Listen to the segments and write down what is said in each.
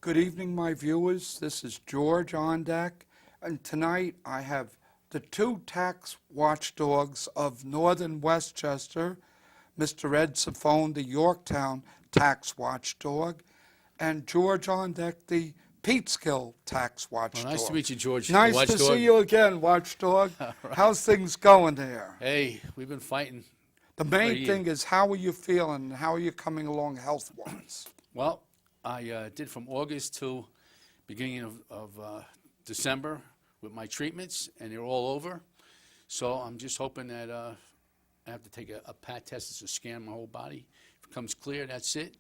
Good evening, my viewers. This is George Ondek, and tonight I have the two tax watchdogs of Northern Westchester, Mr. Ed Ciffone, the Yorktown tax watchdog, and George Ondek, the Peekskill tax watchdog. Well, nice to meet you, George. Nice to see you again, watchdog. Right. How's things going there? Hey, we've been fighting. The main thing is, how are you feeling? How are you coming along health-wise? Well, I did from August to beginning of December with my treatments, and they're all over. So I'm just hoping that I have to take a PAT test. It's a scan of my whole body. If it comes clear, that's it,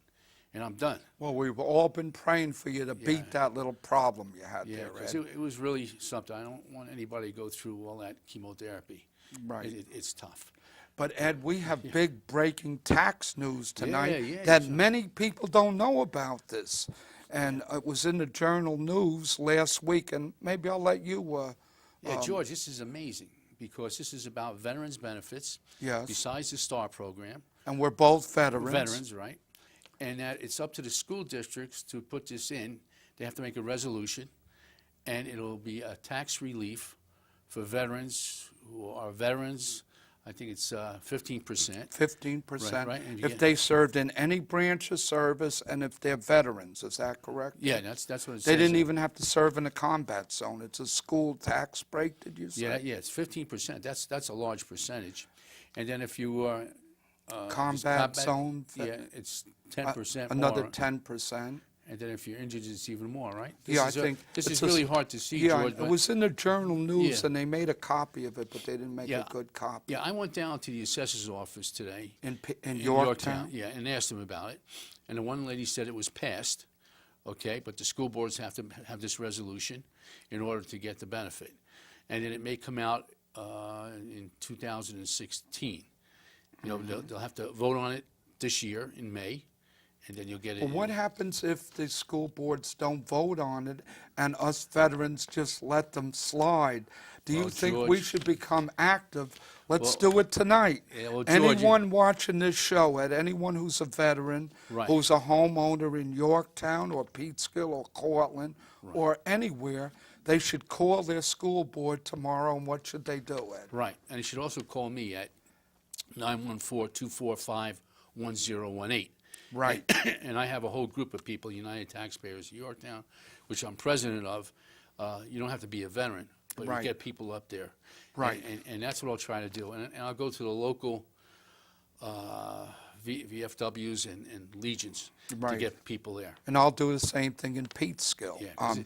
and I'm done. Well, we've all been praying for you to beat that little problem you had Yeah, there, because Ed. it was really something. I don't want anybody to go through all that chemotherapy. Right. It's tough. But, Ed, we have big breaking tax news tonight Yeah, that many people don't know about this. And it was in the Journal News last week, and maybe I'll let you... George, this is amazing because this is about veterans benefits. Yes. Besides the STAR program. And we're both veterans. Veterans, right. And that it's up to the school districts to put this in. They have to make a resolution, and it'll be a tax relief for veterans who are veterans. I think it's 15%. 15%. Right. And If they served in any branch of service and if they're veterans, is that correct? Yeah, that's what it says. They didn't even have to serve in a combat zone. It's a school tax break, did you say? Yeah, it's 15%. That's a large percentage. And then if you are Combat zone? yeah, it's 10% Another more. 10%. And then if you're injured, it's even more, right? I think this it's is really hard to see, Yeah, George. it but- was in the Journal News, Yeah. and they made a copy of it, but they didn't make a good copy. Yeah, I went down to the assessor's office today. In Yorktown? Yeah, and asked them about it. And the one lady said it was passed, okay, but the school boards have to have this resolution in order to get the benefit. And then it may come out in 2016. You know, they'll have to vote on it this year in May, and then you'll get it. Well, what happens if the school boards don't vote on it and us veterans just let them slide? Do you Well, think George- we should become active? Let's do it tonight. Yeah, well, George, Anyone watching this show, anyone who's a veteran, Right. who's a homeowner in Yorktown or Peekskill or Cortland or anywhere, they should call their school board tomorrow, and what should they do, Ed? Right, and you should also call me at 914-245-1018. Right. And I have a whole group of people, United Taxpayers of Yorktown, which I'm president of. You don't have to be a veteran, but Right. you get people up there. Right. And that's what I'll try to do. And I'll go to the local VFWs and Legions to Right. get people there. And I'll do the same thing in Peekskill. Yeah, 'cause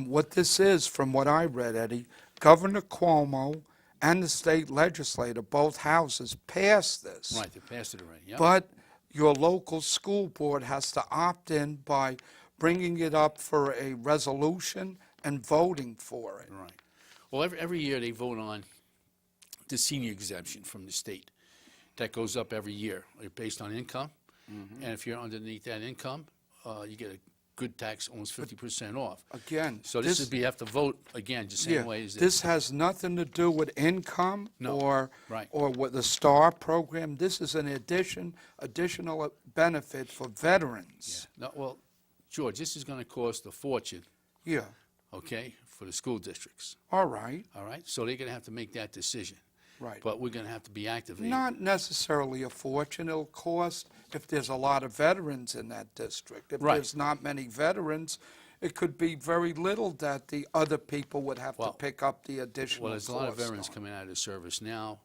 What this is, from what I read, Eddie, Governor Cuomo and the state legislature, both houses, passed this. Right, they passed it already, yeah. But your local school board has to opt in by bringing it up for a resolution and voting for it. Right. Well, every year they vote on the senior exemption from the state. That goes up every year based on income. And if you're underneath that income, you get a good tax, almost 50% off. Again, So this would be, you have to vote again, the same way as this has nothing to do with income or right. with the STAR program. This is an additional benefit for veterans. No, well, George, this is going to cost a fortune, Yeah. okay, for the school districts. All right. All right? So they're going to have to make that decision. Right. But we're going to have to be activated. Not necessarily a fortune. It'll cost if there's a lot of veterans in that district. If Right. there's not many veterans, it could be very little that the other people would have to Well- pick up the additional Well, there's a lot of cost veterans on. coming out of the service now,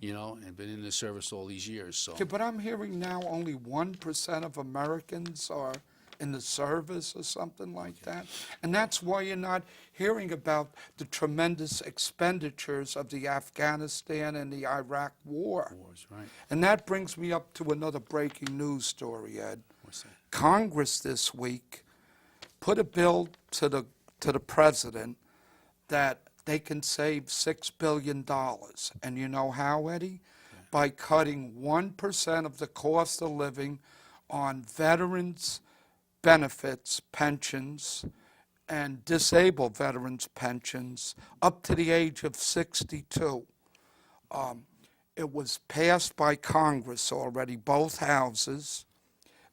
you know, and been in the service all these years. So Okay, but I'm hearing now only 1% of Americans are in the service or something like that. And that's why you're not hearing about the tremendous expenditures of the Afghanistan and the Iraq war. wars, right? And that brings me up to another breaking news story, Ed. What's that? Congress this week put a bill to the president that they can save $6 billion. And you know how, Eddie? By cutting 1% of the cost of living on veterans' benefits, pensions, and disabled veterans' pensions up to the age of 62. It was passed by Congress already, both houses.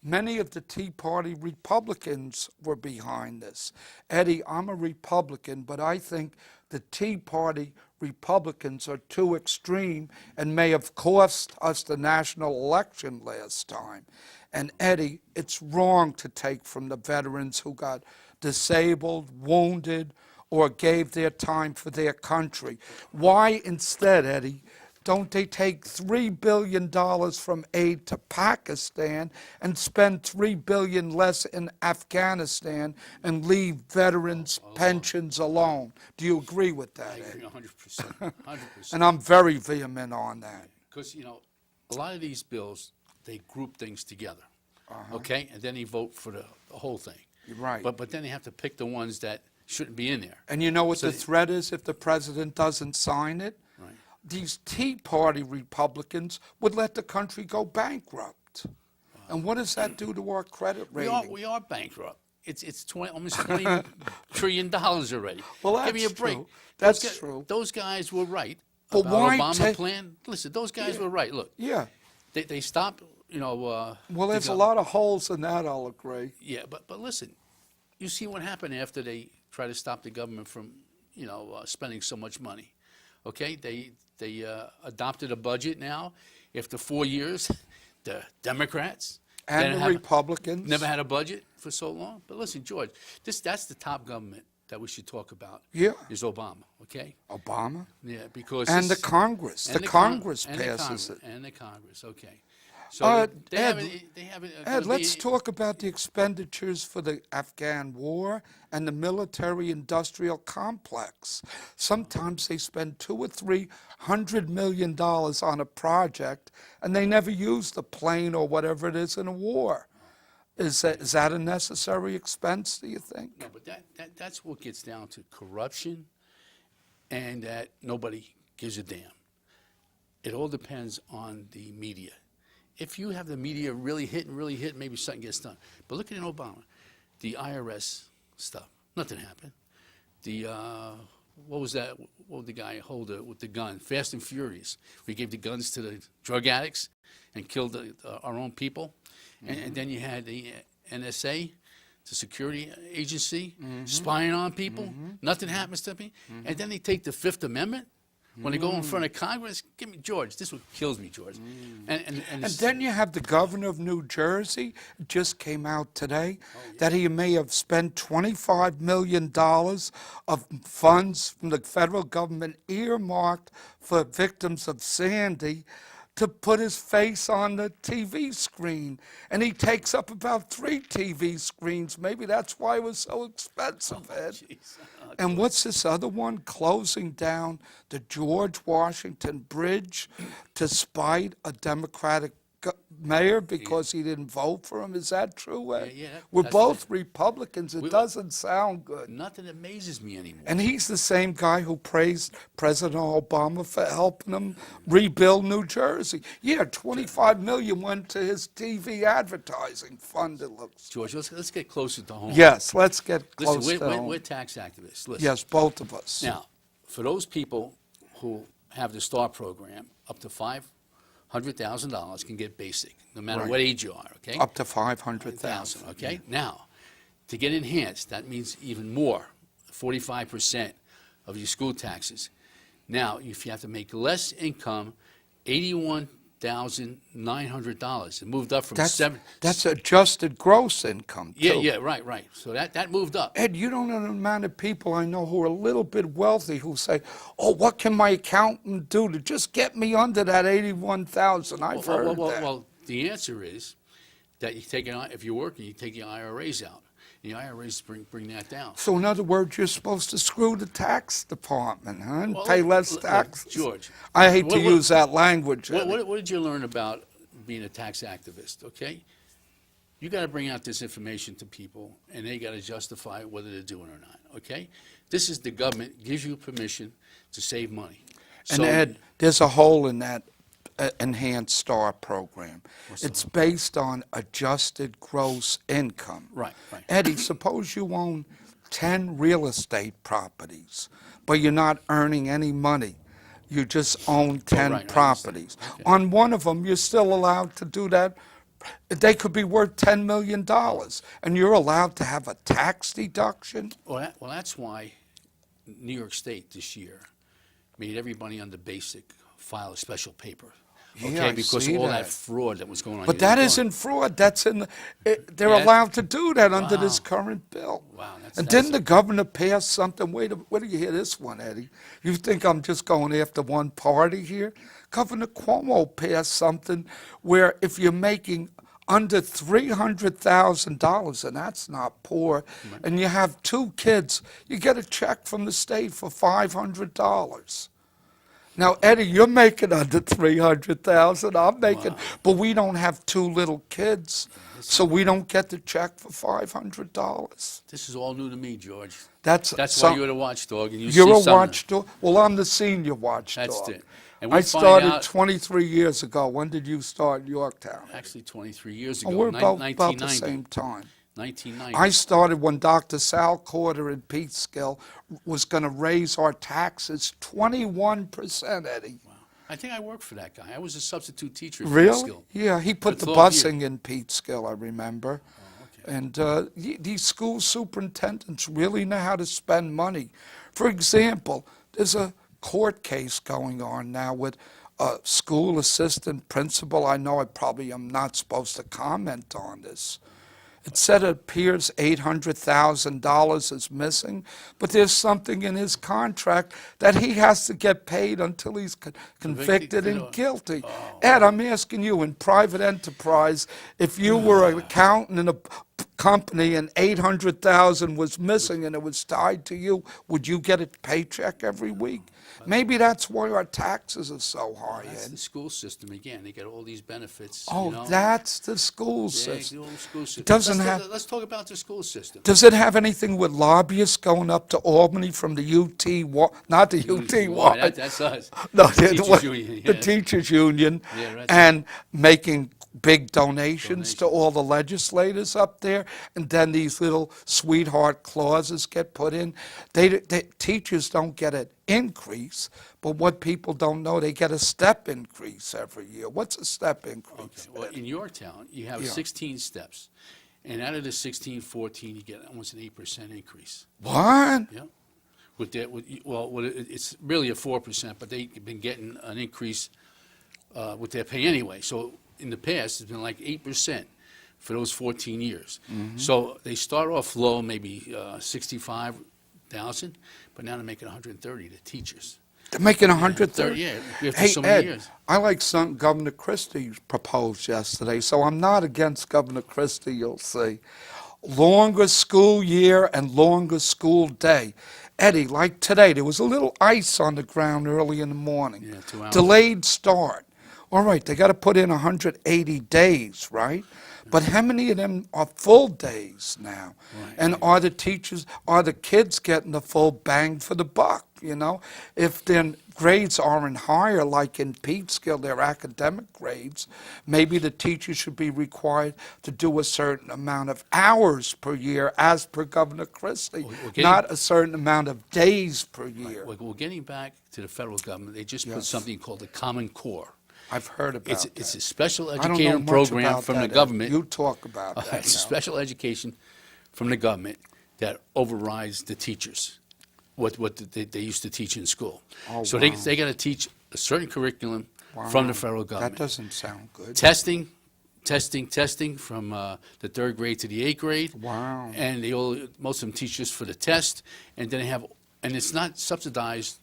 Many of the Tea Party Republicans were behind this. Eddie, I'm a Republican, but I think the Tea Party Republicans are too extreme and may have cost us the national election last time. And Eddie, it's wrong to take from the veterans who got disabled, wounded, or gave their time for their country. Why instead, Eddie, don't they take $3 billion from aid to Pakistan and spend $3 billion less in Afghanistan and leave veterans' pensions alone? Do you agree with that, I agree Eddie? 100%. 100%. And I'm very vehement on that. Because, a lot of these bills, they group things together, okay? And then they vote for the whole thing. You're right. But then they have to pick the ones that shouldn't be in there. And you know what So the they- threat is if the president doesn't sign it? Right. These Tea Party Republicans would let the country go bankrupt. And what does that do to our credit rating? We are bankrupt. It's almost $20 trillion already. Well, Give me a that's break. true. Those That's true. Those guys were right But about why Obama take- plan. Listen, those guys were right. Look, Yeah. they stopped, Well, the there's a gov- lot of holes in that, I'll agree. Yeah, but listen, you see what happened after they try to stop the government from, spending so much money. Okay, they adopted a budget now. After 4 years, the Democrats And didn't the have- Republicans. never had a budget for so long. But listen, George, that's the top government that we should talk about. Yeah. Is Obama. Okay. Obama. Yeah, because And the this- Congress. and The Con- Congress and the passes Congress, it. and the Congress. Okay. So they Ed, haven't. They haven't. Ed, let's talk about the expenditures for the Afghan war and the military-industrial complex. Sometimes they spend $200 or $300 million on a project, and they never use the plane or whatever it is in a war. Is that a necessary expense, do you think? No, but that's what gets down to corruption, and that nobody gives a damn. It all depends on the media. If you have the media really hitting, maybe something gets done. But look at Obama, the IRS stuff, nothing happened. The what was that? What would the guy hold with the gun? Fast and Furious. We gave the guns to the drug addicts and killed our own people. And then you had the NSA, the security agency, spying on people. Nothing happens to me. And then they take the Fifth Amendment. When they go in front of Congress, give me, George, this is what kills me, George. And And then you have the governor of New Jersey, it just came out today, that he may have spent $25 million of funds from the federal government earmarked for victims of Sandy to put his face on the TV screen. And he takes up about 3 TV screens. Maybe that's why it was so expensive, Ed. Jeez. And what's this other one? Closing down the George Washington Bridge to spite a Democratic mayor because he didn't vote for him. Is that true, Ed? Yeah, We're that's both Republicans. It We- doesn't sound good. Nothing amazes me anymore. And he's the same guy who praised President Obama for helping him rebuild New Jersey. Yeah, $25 million went to his TV advertising fund, it looks. George, let's get closer to home. Yes, let's get close Listen, to home. we're tax activists. Listen. Yes, both of us. Now, for those people who have the STAR program, up to $500,000 can get basic, no matter Right. what age you are, okay? Up to 500,000. Okay? Now, to get enhanced, that means even more, 45% of your school taxes. Now, if you have to make less income, $81,900. It moved up from That's adjusted gross income, too. Yeah, right. So that moved up. Ed, you don't know the amount of people I know who are a little bit wealthy who say, oh, what can my accountant do to just get me under that 81,000? I've heard that. Well, the answer is that you take if you're working, you take your IRAs out. The IRAs bring that down. So in other words, you're supposed to screw the tax department, huh, and Well, pay less look, taxes? George, I hate to what- use that language. What, Eddie. what did you learn about being a tax activist, okay? You got to bring out this information to people, and they got to justify whether they're doing it or not, okay? This is the government gives you permission to save money. And So- Ed, there's a hole in that enhanced STAR program. It's based on adjusted gross income. Right. Eddie, suppose you own 10 real estate properties, but you're not earning any money. You just own 10 right, I understand. properties. On one of them, you're still allowed to do that they could be worth $10 million, and you're allowed to have a tax deduction? Well, that's why New York State this year made everybody under basic file a special paper. Yeah, Okay, I because see of all that that. fraud that was going on. But You that know, isn't fraud. That's they're Yeah. allowed to do that under this Wow. current bill. Wow, that's- And that's- didn't the governor pass something? Wait do you hear this one, Eddie? You think I'm just going after one party here? Governor Cuomo passed something where if you're making under $300,000, and that's not poor, and you have 2 kids, you get a check from the state for $500. Now, Eddie, you're making under 300,000. I'm making, Wow. but we don't have 2 little kids, so we don't get the check for $500. This is all new to me, George. That's why some- you're the watchdog, and you You're see a something. watchdog. Well, I'm the senior watchdog. That's it. And we I find started out- 23 years ago. When did you start in Yorktown? Actually, 23 years ago, Oh, we're about the 1990. same time. 1990. I started when Dr. Sal Corder in Peekskill was going to raise our taxes 21%, Eddie. Wow. I think I worked for that guy. I was a substitute teacher for Really? skill. Yeah, he put the 12 years. busing in Peekskill, I remember. Okay. And these school superintendents really know how to spend money. For example, there's a court case going on now with a school assistant principal. I know I probably am not supposed to comment on this. It said it appears $800,000 is missing, but there's something in his contract that he has to get paid until he's convicted and guilty. Ed, I'm asking you, in private enterprise, if you were an accountant in a company and $800,000 was missing and it was tied to you, would you get a paycheck every week? Maybe that's why our taxes are so high, That's Ed. the school system again. They get all these benefits. Oh, you know? that's the school Yeah, system. the old school system. doesn't let's, have- Let's talk about the school system. Does it have anything with lobbyists going up to Albany from the UT, not the UT, Why, that's us. no, The teachers union, the yeah. teachers union, Yeah, right. and making big donations to all the legislators up there, and then these little sweetheart clauses get put in. Teachers don't get an increase, but what people don't know, they get a step increase every year. What's a step increase? Okay. Well, in Yorktown, you have Yeah. 16 steps. And out of the 16, 14, you get almost an 8% increase. What? Yeah. It's really a 4%, but they've been getting an increase with their pay anyway. So in the past, it's been like 8% for those 14 years. So they start off low, maybe 65,000, but now they're making 130, the teachers. They're making 130. Yeah, after Hey, so many Ed, years. I like something Governor Christie proposed yesterday, so I'm not against Governor Christie, you'll see. Longer school year and longer school day. Eddie, like today, there was a little ice on the ground early in the morning. Yeah, 2 hours. Delayed start. All right, they got to put in 180 days, right? But how many of them are full days now? Right, And are the kids getting the full bang for the buck, you know? If their grades aren't higher, like in Peekskill, their academic grades, maybe the teachers should be required to do a certain amount of hours per year, as per Governor Christie, We're getting- not a certain amount of days per year. We're getting back to the federal government. They just put Yes. something called the Common Core. I've heard about that. It's a special I don't know education much program about from that, the Ed. government. You talk about that It's a now. special education from the government that overrides the teachers, what they used to teach in school. Oh, So wow. they got to teach a certain curriculum from the Wow. federal government. That doesn't sound good. Testing from the 3rd grade to the 8th grade. Wow. And most of them teach just for the test, and then and it's not subsidized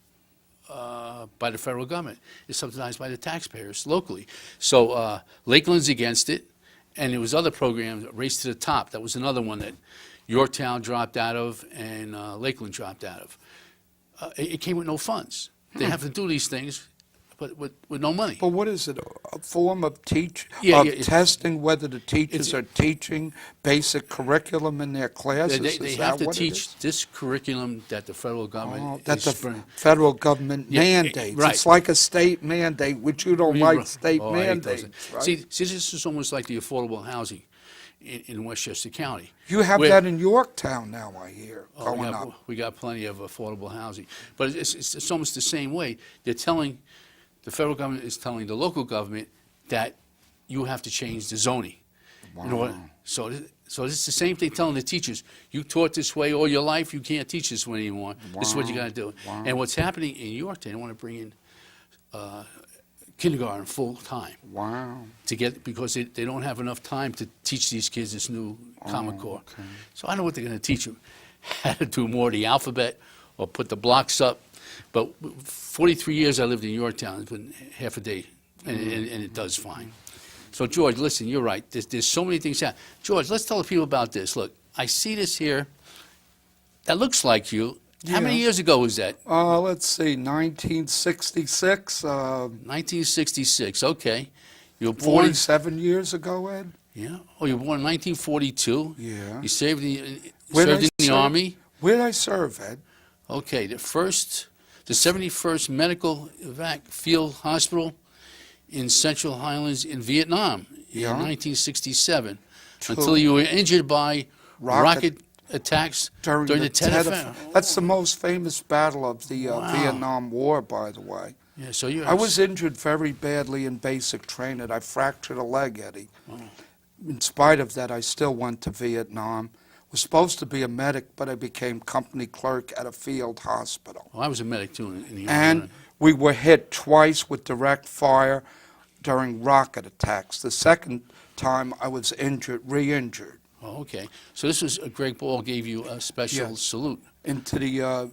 by the federal government. It's subsidized by the taxpayers locally. So Lakeland's against it, and there was other programs, Race to the Top. That was another one that Yorktown dropped out of and Lakeland dropped out of. It came with no funds. They have to do these things, but with no money. But what is it? A form of Yeah, yeah, testing whether the teachers it's- are teaching basic curriculum in their classes? They Is have that to what it teach is? this curriculum that the federal government Oh, that is the spring- federal government Yeah, mandates. right. It's like a state mandate, which you don't like state Oh, I hate those. mandates, right? See, this is almost like the affordable housing in Westchester County. You have where- that in Yorktown now, I hear, Oh, going up. we got plenty of affordable housing. But it's almost the same way. The federal government is telling the local government that you have to change the zoning. So it's the same thing telling the teachers, you taught this way all your life, you can't teach this way anymore. This is what you got to do. Wow. And what's happening in York, they want to bring in kindergarten full time. Wow. Because they don't have enough time to teach these kids this new Common Core. Okay. So I don't know what they're going to teach them, how to do more of the alphabet or put the blocks up. But 43 years I lived in Yorktown. It's been half a day, and it does fine. So, George, listen, you're right. There's so many things happening. George, let's tell the people about this. Look, I see this here. That looks like you. How many Yeah. years ago was that? Let's see, 1966, 1966, okay. You were born, 47 years ago, Ed? yeah. Oh, you were born in 1942. Yeah. You served Where'd I in the serve? Army. Where did I serve, Ed? Okay, the 71st Medical Evac Field Hospital in Central Highlands in Vietnam Yeah. in 1967, True. until you were injured by Rocket rocket attacks during the Tet Offense. That's the most famous battle of the Wow. Vietnam War, by the way. Yeah, so you're. I was injured very badly in basic training. I fractured a leg, Eddie. In spite of that, I still went to Vietnam. Was supposed to be a medic, but I became company clerk at a field hospital. Well, I was a medic too in the Army. And we were hit twice with direct fire during rocket attacks. The second time I was injured, re-injured, Oh, okay. So this was Greg Ball gave you a special Yes. salute. into the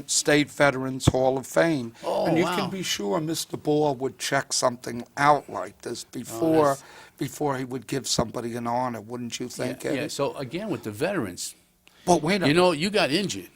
State Veterans Hall of Fame. Oh, and you wow. can be sure Mr. Ball would check something out like this before he would give somebody an honor, wouldn't you think, Yeah, Eddie? yeah. So again, with the veterans, But wait a you know, you got injured.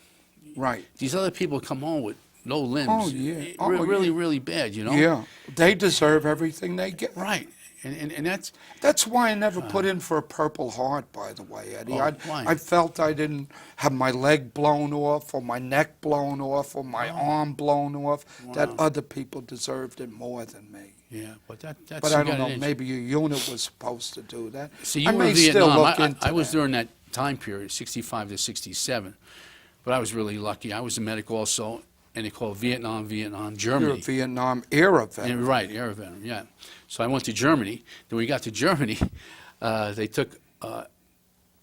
right. These other people come home with no limbs. Oh, yeah. Oh, Really, yeah. really bad, you know? Yeah, they deserve everything they get. Right. And that's, That's why I never put in for a Purple Heart, by the way, Eddie. Oh, why? I felt I didn't have my leg blown off or my neck blown off or my arm blown off, that Wow. other people deserved it more than me. yeah, but that's. But you I got don't know, an injury. maybe your unit was supposed to do that. So you I were may in still Vietnam. look into I was that. during that time period, 65 to 67. But I was really lucky. I was a medic also, and they called Vietnam, You're a Germany. Vietnam era veteran. And, right, air veteran, yeah. So I went to Germany. Then we got to Germany. They took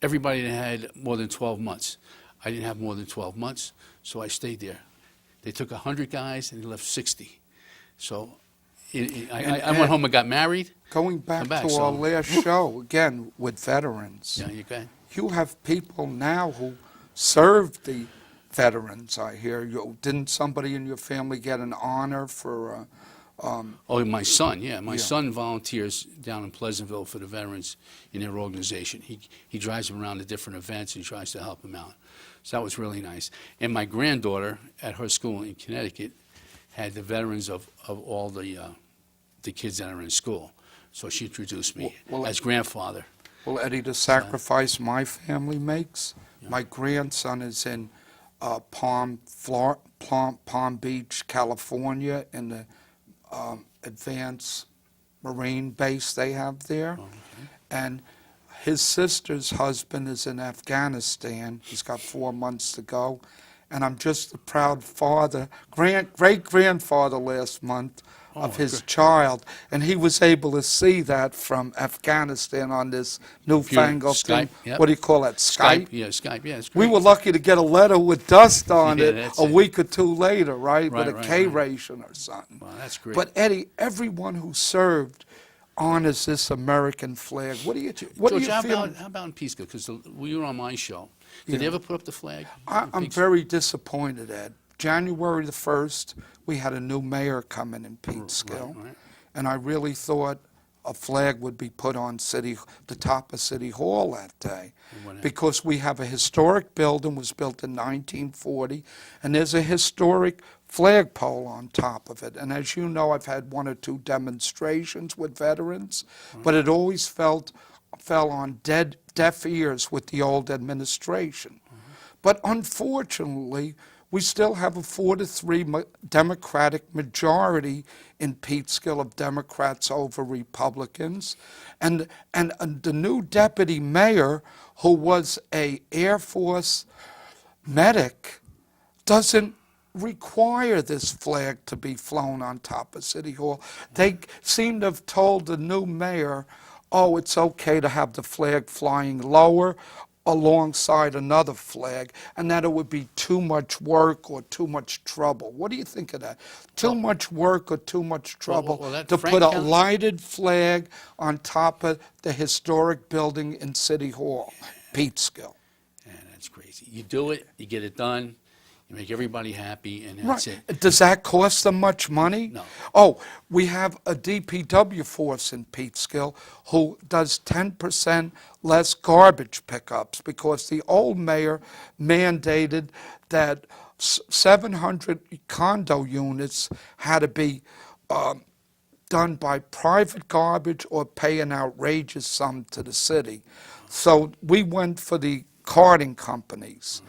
everybody that had more than 12 months. I didn't have more than 12 months, so I stayed there. They took 100 guys and they left 60. So I went home and got married. Going back back, to so- our last show, again, with veterans. Yeah, you got. You have people now who served the veterans, I hear. Didn't somebody in your family get an honor for, Oh, my son, yeah. My Yeah. son volunteers down in Pleasantville for the veterans in their organization. He drives them around to different events and tries to help them out. So that was really nice. And my granddaughter at her school in Connecticut had the veterans of all the kids that are in school. So she introduced me Well, as grandfather. well, Eddie, the sacrifice my family makes? My grandson is in Palm Beach, California, in the advanced Marine base they have there. Oh, okay. And his sister's husband is in Afghanistan. He's got 4 months to go. And I'm just a proud father, great-grandfather last month of his good. child. And he was able to see that from Afghanistan on this newfangled thing. Skype, yep. What do you call that, Skype? Yeah, Skype, yeah, it's We great. were lucky to get a letter with dust on Yeah, it that's a it. week or two later, right? Right, With a right, K right. ration or something. Wow, that's great. But Eddie, everyone who served honors this American flag. What do you George, how feel? about in Peace Corps? Because you were on my show. Did they Yeah. ever put up the flag? I'm Peace- very disappointed, Ed. January the 1st, we had a new mayor come in Peekskill, right. and I really thought a flag would be put on the top of City Hall that day, And what happened? because we have a historic building, was built in 1940, and there's a historic flagpole on top of it. And as you know, I've had 1 or 2 demonstrations with veterans, but it always fell on deaf ears with the old administration. But unfortunately, we still have a 4-3 Democratic majority in Peekskill of Democrats over Republicans. And the new deputy mayor, who was a Air Force medic, doesn't require this flag to be flown on top of City Hall. They seem to have told the new mayor, oh, it's okay to have the flag flying lower alongside another flag, and that it would be too much work or too much trouble. What do you think of that? Too much work or too much trouble that to Frank put a County- lighted flag on top of the historic building in City Hall, Peekskill? Yeah, that's crazy. You do it, you get it done, you make everybody happy, and that's it. Does that cost them much money? No. Oh, we have a DPW force in Peekskill who does 10% less garbage pickups because the old mayor mandated that 700 condo units had to be done by private garbage or pay an outrageous sum to the city. So we went for the carting companies.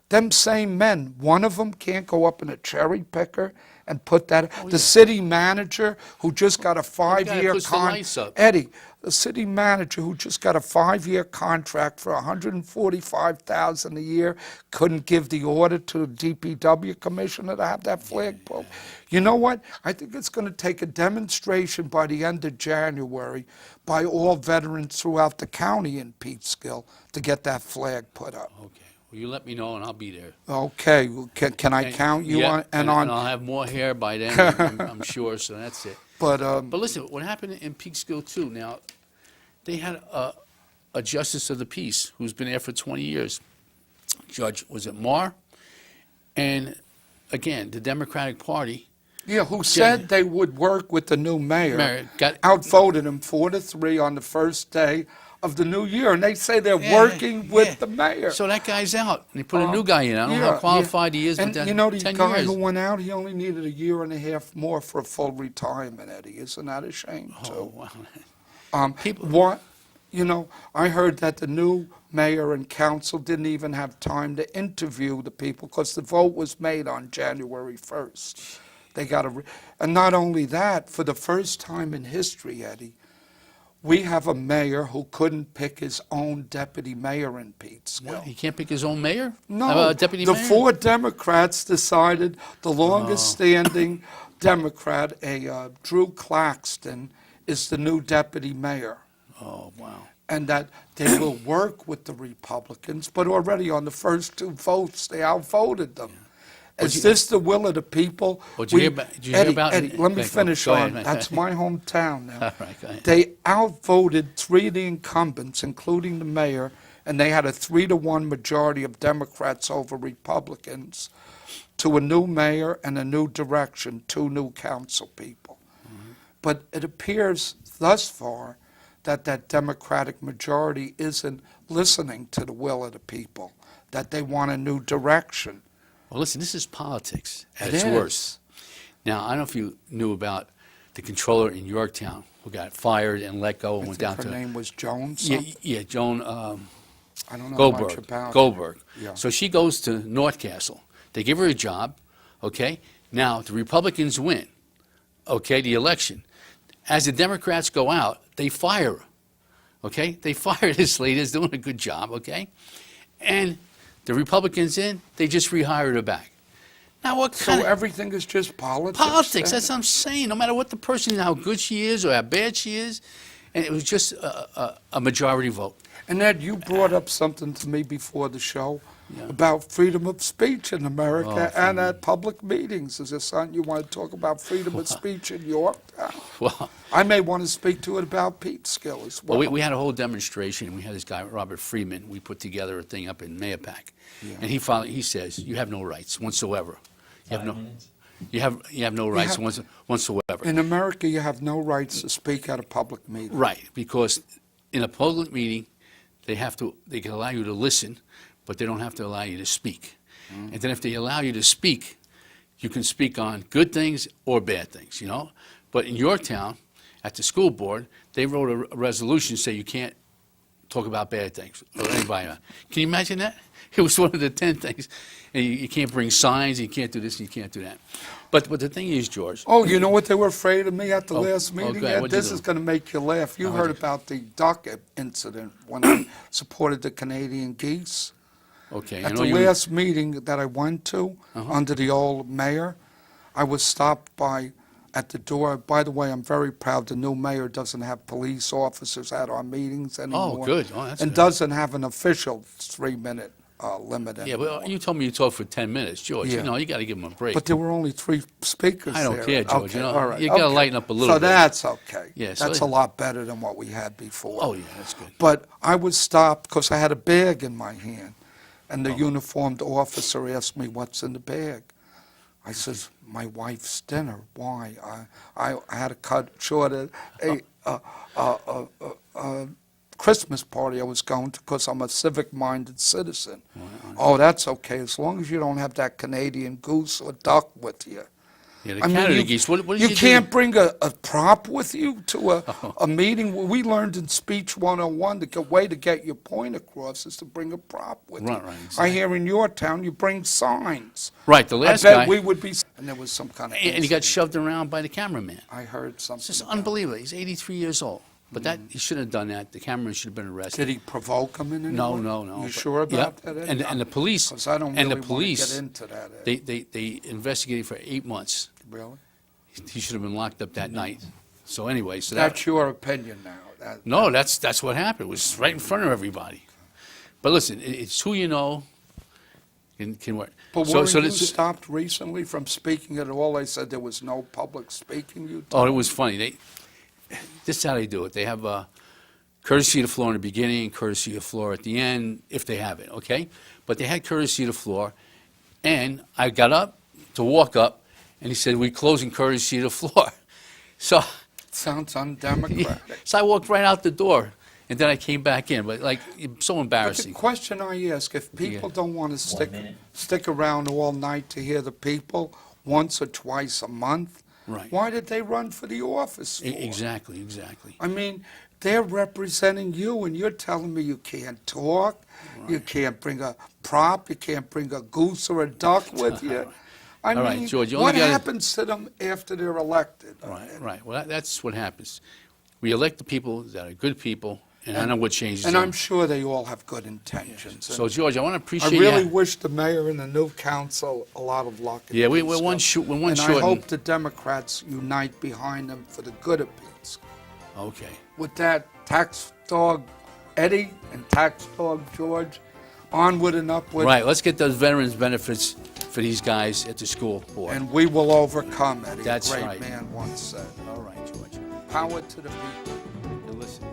Them same men, one of them can't go up in a cherry picker and put that. The city manager who just got a 5-year puts the lights up. Eddie, the city manager who just got a 5-year contract for $145,000 a year couldn't give the order to the DPW commissioner to have that flagpole. You know what? I think it's going to take a demonstration by the end of January by all veterans throughout the county in Peekskill to get that flag put up. Okay. Well, you let me know, and I'll be there. Okay, well, can I count you Yeah, on? and I'll have more hair by then, I'm sure, so that's it. But But listen, what happened in Peekskill, too, now, they had a justice of the peace who's been there for 20 years. Judge, was it Marr? And, again, the Democratic Party yeah, who said they would work with the new mayor, got outvoted him 4-3 on the first day of the new year, and they say they're working with the mayor. So that guy's out, and they put a new guy in. I don't know how qualified he is, and but you know, the 10 guy years. who went out, he only needed a year and a half more for a full retirement, Eddie. Isn't that a shame, too? Oh, wow. What, you know, I heard that the new mayor and council didn't even have time to interview the people because the vote was made on January 1st. They got and not only that, for the first time in history, Eddie, we have a mayor who couldn't pick his own deputy mayor in Peekskill. What, he can't pick his own mayor? No, Deputy the mayor? 4 Democrats decided the longest-standing Democrat, Drew Claxton, is the new deputy mayor. Oh, wow. And that they will work with the Republicans, but already on the first 2 votes, they outvoted them. Is this the will of the people? Well, did you hear about Eddie, let me okay, finish go on. ahead, man. That's my hometown now. All right, go ahead. They outvoted 3 of the incumbents, including the mayor, and they had a 3-1 majority of Democrats over Republicans to a new mayor and a new direction, 2 new council people. But it appears thus far that that Democratic majority isn't listening to the will of the people, that they want a new direction. Well, listen, this is politics at It its is. worst. Now, I don't know if you knew about the controller in Yorktown who got fired and let go and I went think down her to name was Jones. yeah, Joan I don't know much Goldberg. about her. Goldberg. Yeah. So she goes to Northcastle. They give her a job. Okay. Now the Republicans win. Okay, the election. As the Democrats go out, they fire her. Okay, they fire this lady that's doing a good job. Okay, and the Republicans in, they just rehired her back. Now what kind So of everything is just politics? politics? then? That's what I'm saying. No matter what the person, how good she is or how bad she is, and it was just a majority vote. And Ed, you brought up something to me before the show about freedom of speech in America and at public meetings. Is there something you want to talk about freedom of speech in Yorktown? Well, I may want to speak to it about Peekskill as well. well, we had a whole demonstration. We had this guy, Robert Freeman. We put together a thing up in Mayapack. And he says, you have no rights whatsoever. You have you have no rights whatsoever. In America, you have no rights to speak at a public meeting. Right, because in a public meeting, they can allow you to listen, but they don't have to allow you to speak. And then if they allow you to speak, you can speak on good things or bad things, you know? But in Yorktown, at the school board, they wrote a resolution saying you can't talk about bad things or anybody. Can you imagine that? It was one of the 10 things. And you can't bring signs, you can't do this, and you can't do that. But the thing is, George. Oh, you know what they were afraid of me at the Oh, last meeting? okay, Ed? what'd you This do? is going to make you laugh. You Oh, heard what'd about the duck incident when I supported the Canadian geese. Okay, I At know the you. last meeting that I went to, under the old mayor, I was stopped by at the door. By the way, I'm very proud the new mayor doesn't have police officers at our meetings anymore. Oh, good. Oh, that's And good. doesn't have an official 3-minute limit Yeah, anymore. but you told me you talked for 10 minutes, George. Yeah. You know, you got to give him a break. But there were only 3 speakers I don't there. care, George. Okay, You know, all right, you gotta okay. lighten up a little so bit. that's okay. Yeah, so that's a lot better than what we had before. Oh, yeah, that's good. But I was stopped because I had a bag in my hand, and the Oh. uniformed officer asked me, "What's in the bag?" I says, "My wife's dinner." Why? I had to cut short a Christmas party I was going to because I'm a civic-minded citizen. Oh, that's okay, as long as you don't have that Canadian goose or duck with you. Yeah, the Canada geese. What did you you can't do? bring a prop with you to a meeting. We learned in Speech 101 the way to get your point across is to bring a prop with Right, you. right, I exactly. hear in your town you bring signs. Right, the I last bet guy, we would be, and there was some kind of. and he got incident. shoved around by the cameraman. I heard something. It's just about unbelievable. He's 83 years old. But that he shouldn't have done that. The cameraman should have been it. arrested. Did he provoke him in any No, way? no, no. You but- sure about yeah. that? And the police, Because I don't and really the police, want to get into that. Ed. they investigated for 8 months. Really? He should have been locked up that night. So anyway, so that, That's your opinion now. no, that's what happened. It was right in front of everybody. But listen, it's who you know can work. But So- were so you this- stopped recently from speaking at all? They said there was no public speaking. You Oh, it was funny. This is how they do it. They have courtesy of the floor in the beginning, courtesy of the floor at the end, if they have it, okay? But they had courtesy of the floor, and I got up to walk up, and he said, "We're closing courtesy of the floor." So, Sounds undemocratic. so I walked right out the door, and then I came back in. But like, so But the embarrassing. question I ask, if people don't want to stick around all night to hear the people once or twice a month, Right. why did they run for the office for? Exactly, exactly. I mean, they're representing you, and you're telling me you can't talk, you can't bring a prop, you can't bring a goose or a duck with you. I All right, mean, George, you only what gotta- happens to them after they're elected? Right, right. Well, that's what happens. We elect the people that are good people, and I know what changes And them. I'm sure they all have good intentions. So, George, I want to I appreciate really you. wish the mayor and the new council a lot of luck. in Yeah, we're one Pittsburgh. we're one And short. I hope the Democrats unite behind them for the good of Pittsburgh. Okay. With that, Tax Dog Eddie and Tax Dog George, onward and upward. Right, let's get those veterans benefits for these guys at the school board. And we will overcome, Eddie. That's a great right. man once said. All right, George. Power to the people. Now listen.